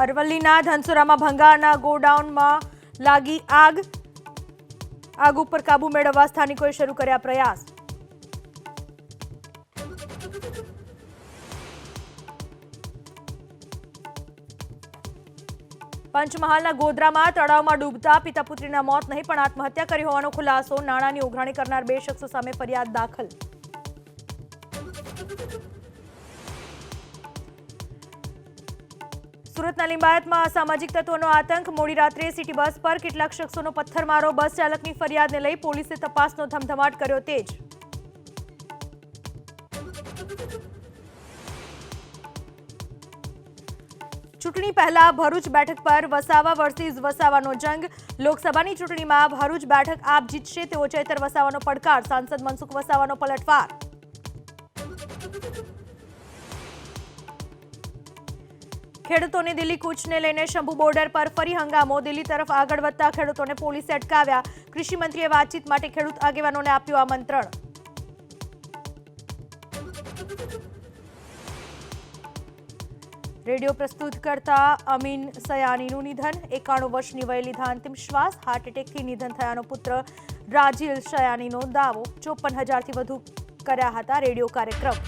અરવલ્લીના ધનસુરામાં ભંગારના ગોડાઉનમાં લાગી આગ ઉપર કાબુ મેળવવા સ્થાનિકોએ શરૂ કર્યા પ્રયાસ। પંચમહાલના ગોધરામાં તળાવમાં ડૂબતા પિતા પુત્રીના મોત નહીં પણ આત્મહત્યા કરી હોવાનો ખુલાસો। નાણાંની ઉઘરાણી કરનાર 2 શખ્સો સામે ફરિયાદ દાખલ। સુરતના લિંબાયતમાં અસામાજિક તત્વોનો આતંક। મોડી રાત્રે સિટી બસ પર કેટલાક શખ્સોનો પથ્થરમારો। બસ ચાલકની ફરિયાદને લઈ પોલીસે તપાસનો ધમધમાટ કર્યો તેજ। ચૂંટણી પહેલા ભરૂચ બેઠક પર વસાવા વર્સિસ વસાવાનો જંગ। લોકસભાની ચૂંટણીમાં ભરૂચ બેઠક આપ જીતશે તેવો ચેતર વસાવાનો પડકાર। સાંસદ મનસુખ વસાવાનો પલટવાર। ખેડૂતોની દિલ્હી કૂચને લઈને શંભુ બોર્ડર પર ફરી હંગામો। દિલ્હી તરફ આગળ વધતા ખેડૂતોને પોલીસે અટકાવ્યા। કૃષિ મંત્રીએ વાતચીત માટે ખેડૂત આગેવાનોને આપ્યું આમંત્રણ। રેડિયો પ્રસ્તુત કરતા અમીન સયાનીનું નિધન। 91 વર્ષની વયે લીધા અંતિમ શ્વાસ। હાર્ટ એટેકથી નિધન થયાનો પુત્ર રાજીલ સયાનીનો દાવો। 54,000થી વધુ કર્યા હતા રેડિયો કાર્યક્રમ।